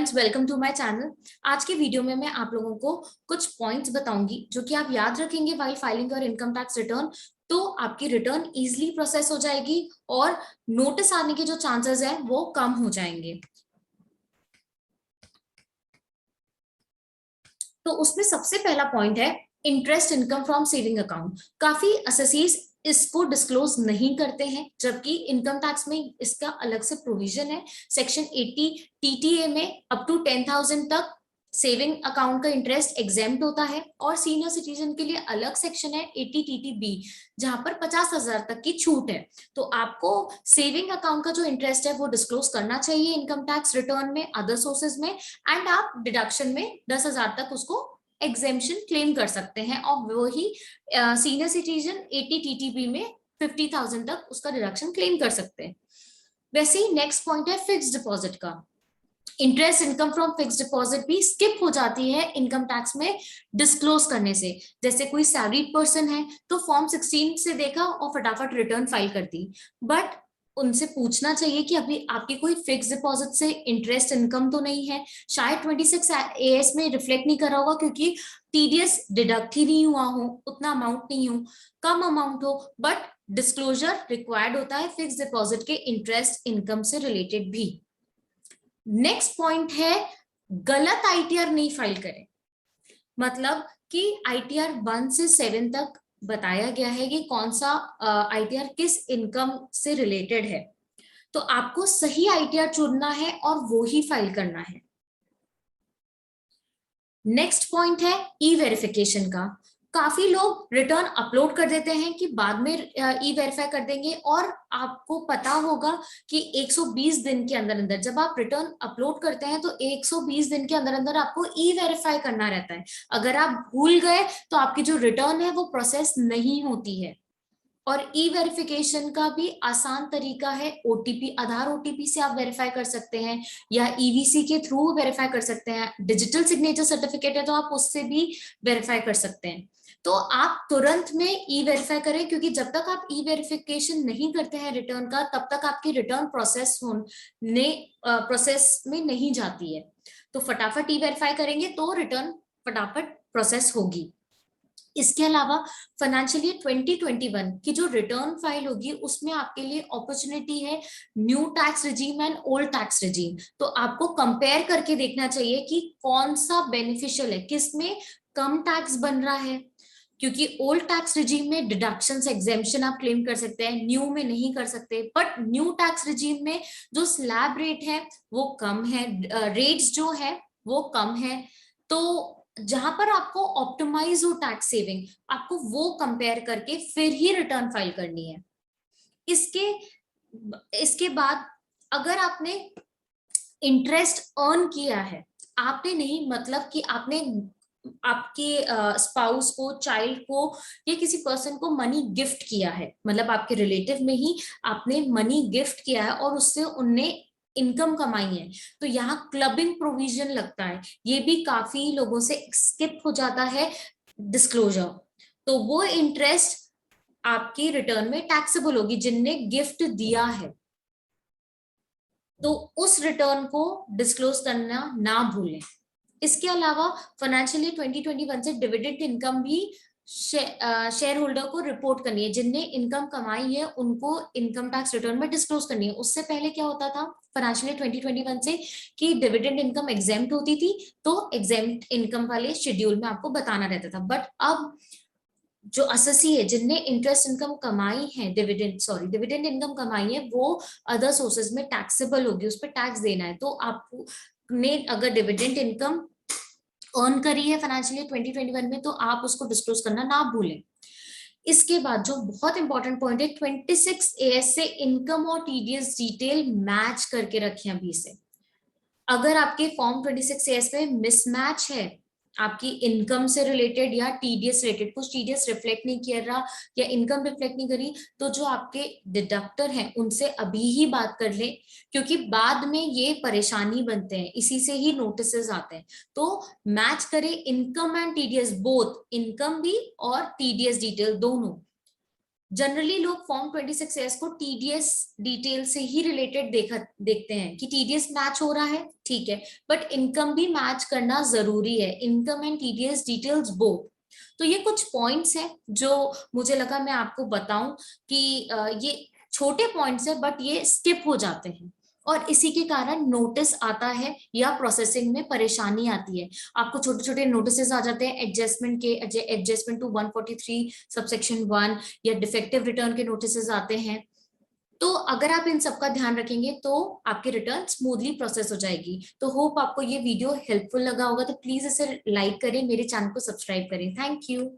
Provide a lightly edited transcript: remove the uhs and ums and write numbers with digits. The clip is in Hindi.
Friends, welcome to my channel. आज के वीडियो में मैं आप लोगों को कुछ पॉइंट्स बताऊंगी जो कि आप याद रखेंगे while filing your income tax return, तो आपकी रिटर्न इजीली प्रोसेस हो जाएगी और नोटिस आने के जो चांसेस हैं वो कम हो जाएंगे। तो उसमें सबसे पहला पॉइंट है interest income from saving account. काफी असेसीज इसको डिस्क्लोज नहीं करते हैं, जबकि इनकम टैक्स में इसका अलग से प्रोविजन है। सेक्शन 80 टीटीए में अप टू 10,000 तक सेविंग अकाउंट का इंटरेस्ट एग्जेम्प्ट होता है, और सीनियर सिटीजन के लिए अलग सेक्शन है 80 टीटीबी, जहां पर 50,000 तक की छूट है। तो आपको सेविंग अकाउंट का जो इंटरेस्ट है वो डिस्क्लोज करना चाहिए इनकम टैक्स रिटर्न में, अदर सोर्सेज में, एंड आप डिडक्शन में 10,000 तक उसको एग्जेम्पशन क्लेम कर सकते हैं, और वही सीनियर सिटीजन 80 टीटीबी में 50,000 तक उसका डिडक्शन क्लेम कर सकते हैं। वैसे ही नेक्स्ट पॉइंट है फिक्स डिपॉजिट का। Interest income from fix deposit भी स्किप हो जाती है इनकम टैक्स में डिस्क्लोज करने से। जैसे कोई सैलरीड पर्सन है तो फॉर्म 16 से देखा और फटाफट रिटर्न फाइल कर दी, बट उनसे पूछना चाहिए कि अभी आपकी कोई फिक्स डिपॉजिट से इंटरेस्ट इनकम तो नहीं है। शायद 26 एएस में रिफ्लेक्ट नहीं करा होगा क्योंकि टीडीएस डिडक्ट ही नहीं हुआ हो, उतना अमाउंट नहीं हो, कम अमाउंट हो, बट डिस्क्लोजर रिक्वायर्ड होता है फिक्स डिपॉजिट के इंटरेस्ट इनकम से रिलेटेड भी। नेक्स्ट पॉइंट है गलत आईटीआर नहीं फाइल करें। मतलब कि आईटीआर 1 से 7 तक बताया गया है कि कौन सा आईटीआर किस इनकम से रिलेटेड है, तो आपको सही आईटीआर चुनना है और वो ही फाइल करना है। नेक्स्ट पॉइंट है ई वेरिफिकेशन का। काफी लोग रिटर्न अपलोड कर देते हैं कि बाद में ई वेरीफाई कर देंगे, और आपको पता होगा कि 120 दिन के अंदर अंदर जब आप रिटर्न अपलोड करते हैं तो 120 दिन के अंदर अंदर आपको ई वेरीफाई करना रहता है। अगर आप भूल गए तो आपकी जो रिटर्न है वो प्रोसेस नहीं होती है। और ई वेरिफिकेशन का भी आसान तरीका है ओटीपी, आधार ओटीपी से आप वेरीफाई कर सकते हैं, या ईवीसी के थ्रू वेरीफाई कर सकते हैं। डिजिटल सिग्नेचर सर्टिफिकेट है तो आप उससे भी वेरीफाई कर सकते हैं। तो आप तुरंत में ई वेरीफाई करें, क्योंकि जब तक आप ई वेरिफिकेशन नहीं करते हैं रिटर्न का, तब तक आपकी रिटर्न प्रोसेस में नहीं जाती है। तो फटाफट ई वेरीफाई करेंगे तो रिटर्न फटाफट प्रोसेस होगी। इसके अलावा फाइनेंशियल ईयर 2021 की जो रिटर्न फाइल होगी उसमें आपके लिए अपॉर्चुनिटी है new tax regime and old tax regime. तो आपको कंपेयर करके देखना चाहिए कि कौन सा बेनिफिशियल है, किसमें कम टैक्स बन रहा है, क्योंकि ओल्ड टैक्स रिजीम में डिडक्शंस एग्जेम्पशन आप क्लेम कर सकते हैं, न्यू में नहीं कर सकते। बट न्यू टैक्स रिजीम में जो स्लैब रेट है वो कम है, रेट्स जो है वो कम है। तो जहां पर आपको ऑप्टिमाइज हो टैक्स सेविंग, आपको वो कंपेयर करके फिर ही रिटर्न फाइल करनी है। इसके इसके बाद अगर आपने इंटरेस्ट अर्न किया है, आपने नहीं, मतलब कि आपने आपके स्पाउस को, चाइल्ड को, या किसी पर्सन को मनी गिफ्ट किया है, मतलब आपके रिलेटिव में ही आपने मनी गिफ्ट किया है और उससे उनने इनकम कमाई है, तो यहाँ क्लबिंग प्रोविजन लगता है। ये भी काफी लोगों से स्किप हो जाता है डिस्क्लोजर। तो वो इंटरेस्ट आपकी रिटर्न में टैक्सेबल होगी जिनने गिफ्ट दिया है, तो उस रिटर्न को डिस्क्लोज करना ना भूलें। इसके अलावा फाइनेंशियल ईयर 2021 से डिविडेंड इनकम भी शेयर होल्डर को रिपोर्ट करनी है। जिनने इनकम कमाई है उनको इनकम टैक्स रिटर्न में डिस्क्लोज करनी है। उससे पहले क्या होता था फाइनेंशियल ईयर 2021 से कि डिविडेंड इनकम एग्जेम्प्ट होती थी, तो एग्जेम्प्ट इनकम वाले शेड्यूल में आपको बताना रहता था। बट अब जो असेसी है जिनने इंटरेस्ट इनकम कमाई है, डिविडेंड इनकम कमाई है, वो अदर सोर्सेज में टैक्सेबल होगी, उस पर टैक्स देना है। तो आपने अगर डिविडेंड इनकम अर्न करी है फाइनेंशियल ईयर 2021 में, तो आप उसको डिस्क्लोज करना ना भूलें। इसके बाद जो बहुत इंपॉर्टेंट पॉइंट है 26 एएस से इनकम और टीडीएस डिटेल मैच करके रखें अभी से। अगर आपके फॉर्म 26 एएस में मिसमैच है आपकी इनकम से रिलेटेड या टीडीएस रिलेटेड, कुछ टीडीएस रिफ्लेक्ट नहीं किया रहा या इनकम रिफ्लेक्ट नहीं करी, तो जो आपके डिडक्टर हैं उनसे अभी ही बात कर लें, क्योंकि बाद में ये परेशानी बनते हैं, इसी से ही नोटिसेस आते हैं। तो मैच करें income and TDS, both income भी और टीडीएस डिटेल दोनों। जनरली लोग फॉर्म 26S को टीडीएस डिटेल से ही रिलेटेड देखते हैं कि टीडीएस मैच हो रहा है, ठीक है, बट इनकम भी मैच करना जरूरी है, income and TDS details both. तो ये कुछ पॉइंट्स हैं जो मुझे लगा मैं आपको बताऊं कि ये छोटे पॉइंट्स है बट ये स्किप हो जाते हैं, और इसी के कारण नोटिस आता है या प्रोसेसिंग में परेशानी आती है। आपको छोटे छोटे नोटिस आ जाते हैं एडजस्टमेंट के, एडजस्टमेंट टू 143 सबसेक्शन 1 या डिफेक्टिव रिटर्न के नोटिस आते हैं। तो अगर आप इन सब का ध्यान रखेंगे तो आपकी रिटर्न स्मूथली प्रोसेस हो जाएगी। तो होप आपको ये वीडियो हेल्पफुल लगा होगा, तो प्लीज इसे लाइक करें, मेरे चैनल को सब्सक्राइब करें। Thank you.